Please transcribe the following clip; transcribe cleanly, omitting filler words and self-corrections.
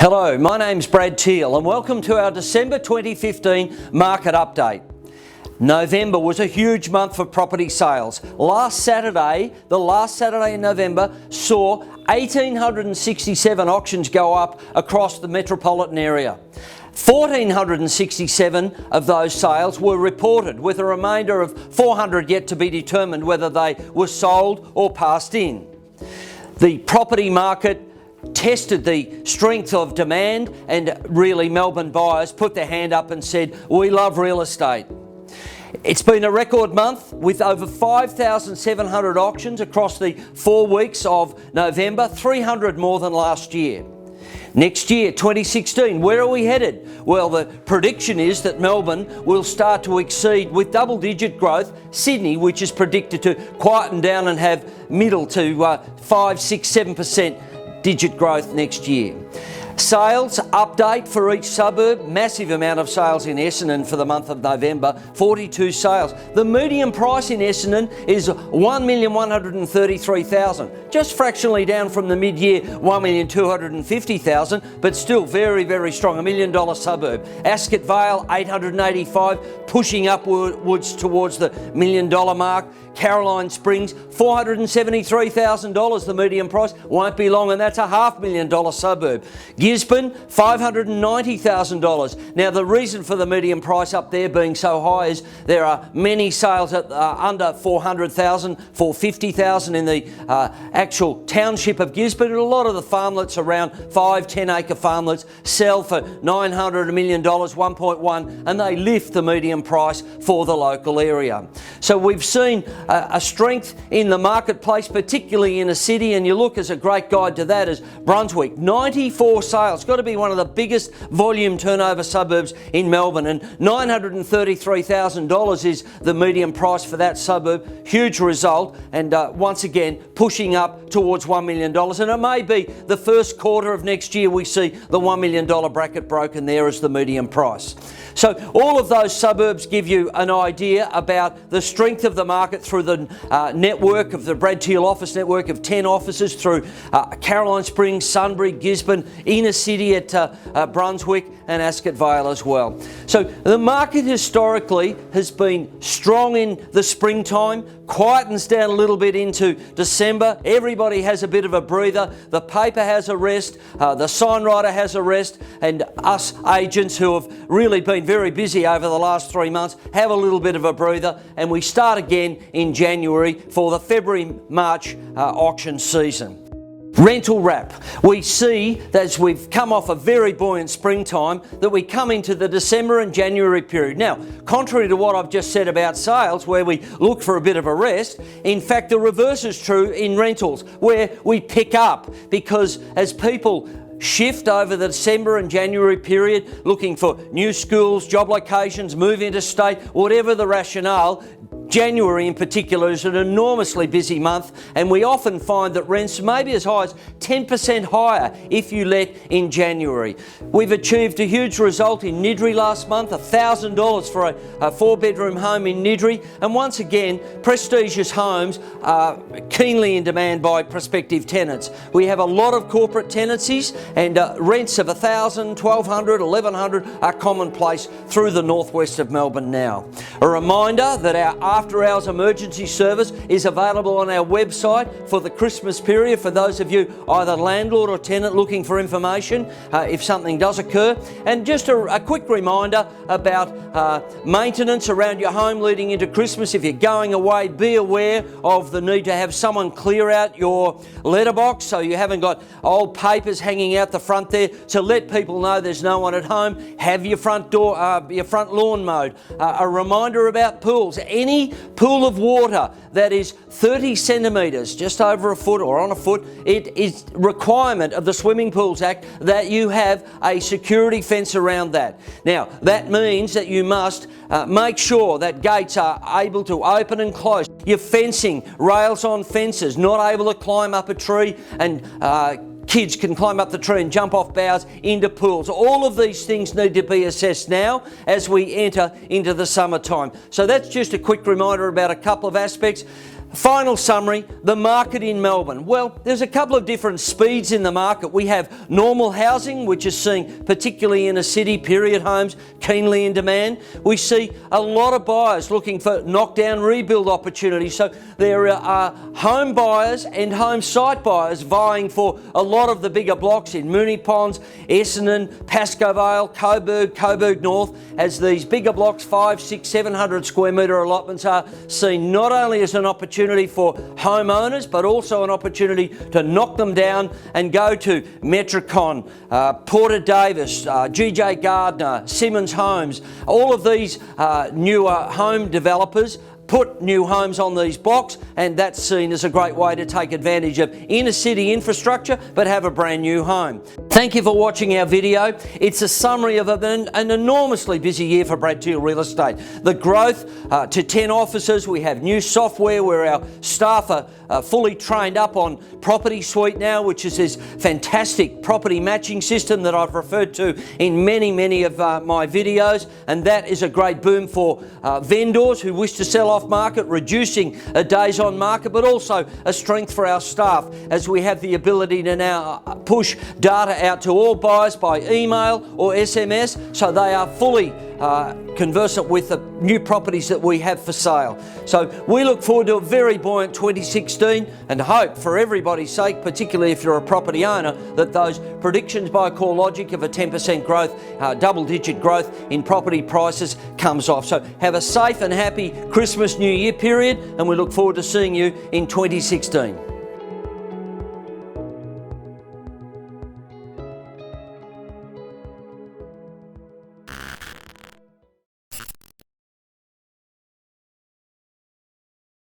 Hello, my name's Brad Teal and welcome to our December 2015 market update. November was a huge month for property sales. The last Saturday in November, saw 1,867 auctions go up across the metropolitan area. 1,467 of those sales were reported, with a remainder of 400 yet to be determined whether they were sold or passed in. The property market tested the strength of demand, and really Melbourne buyers put their hand up and said, "We love real estate." It's been a record month with over 5,700 auctions across the 4 weeks of November, 300 more than last year. Next year, 2016, where are we headed? Well, the prediction is that Melbourne will start to exceed, with double-digit growth, Sydney, which is predicted to quieten down and have middle to 5, 6, 7% digit growth next year. Sales update for each suburb: massive amount of sales in Essendon for the month of November, 42 sales. The median price in Essendon is $1,133,000, just fractionally down from the mid-year $1,250,000, but still very, very strong, $1 million suburb. Ascot Vale, 885, pushing upwards towards the $1 million mark. Caroline Springs, $473,000 the median price, won't be long, and that's a $500,000 suburb. Gisborne, $590,000. Now, the reason for the median price up there being so high is there are many sales at under $400,000, $450,000 in the actual township of Gisborne. And a lot of the farmlets around 5, 10 acre farmlets sell for $900, $1 million, 1.1, and they lift the median price for the local area. So we've seen a strength in the marketplace, particularly in a city, and you look as a great guide to that is Brunswick, 94 sales, got to be one of the biggest volume turnover suburbs in Melbourne, and $933,000 is the median price for that suburb. Huge result, and once again pushing up towards $1 million, and it may be the first quarter of next year we see the $1 million bracket broken there as the median price. So all of those suburbs give you an idea about the strength of the market through the network of the Brad Teal office network of 10 offices, through Caroline Springs, Sunbury, Gisborne, inner city at Brunswick, and Ascot Vale as well. So the market historically has been strong in the springtime, quietens down a little bit into December. Everybody has a bit of a breather. The paper has a rest, the signwriter has a rest, and us agents who have really been very busy over the last 3 months have a little bit of a breather, and we start again in January for the February-March auction season. Rental wrap. We see that as we've come off a very buoyant springtime, that we come into the December and January period. Now, contrary to what I've just said about sales, where we look for a bit of a rest, in fact the reverse is true in rentals, where we pick up, because as people shift over the December and January period, looking for new schools, job locations, move interstate, whatever the rationale, January in particular is an enormously busy month, and we often find that rents may be as high as 10% higher if you let in January. We've achieved a huge result in Niddrie last month, $1,000 for a 4-bedroom home in Niddrie, and once again, prestigious homes are keenly in demand by prospective tenants. We have a lot of corporate tenancies, and rents of $1,000, $1,200, $1,100 are commonplace through the northwest of Melbourne now. A reminder that our after-hours emergency service is available on our website for the Christmas period for those of you either landlord or tenant looking for information if something does occur. And just a quick reminder about maintenance around your home leading into Christmas. If you're going away, be aware of the need to have someone clear out your letterbox so you haven't got old papers hanging out the front there, to let people know there's no one at home. Have your front door, your front lawn mowed. A reminder about pools. Any pool of water that is 30 centimetres, just over a foot or on a foot, it is requirement of the Swimming Pools Act that you have a security fence around that. Now, that means that you must make sure that gates are able to open and close. Your fencing, rails on fences, not able to climb up a tree, and kids can climb up the tree and jump off boughs into pools. All of these things need to be assessed now as we enter into the summertime. So that's just a quick reminder about a couple of aspects. Final summary, the market in Melbourne. Well, there's a couple of different speeds in the market. We have normal housing, which is seeing, particularly in a city, period homes, keenly in demand. We see a lot of buyers looking for knockdown rebuild opportunities. So there are home buyers and home site buyers vying for a lot of the bigger blocks in Moonee Ponds, Essendon, Pascoe Vale, Coburg North, as these bigger blocks, 500, 600, 700 square metre allotments are seen not only as an opportunity for homeowners, but also an opportunity to knock them down and go to Metricon, Porter Davis, GJ Gardner, Simmons Homes. All of these newer home developers put new homes on these blocks, and that's seen as a great way to take advantage of inner city infrastructure but have a brand new home. Thank you for watching our video. It's a summary of an enormously busy year for Brad Teal Real Estate. The growth to 10 offices, we have new software where our staff are fully trained up on Property Suite now, which is this fantastic property matching system that I've referred to in many of my videos, and that is a great boom for vendors who wish to sell off market, reducing days on market, but also a strength for our staff as we have the ability to now push data out to all buyers by email or SMS, so they are fully conversant with the new properties that we have for sale. So we look forward to a very buoyant 2016 and hope, for everybody's sake, particularly if you're a property owner, that those predictions by CoreLogic of a 10% growth, double-digit growth in property prices comes off. So have a safe and happy Christmas New Year period, and we look forward to seeing you in 2016.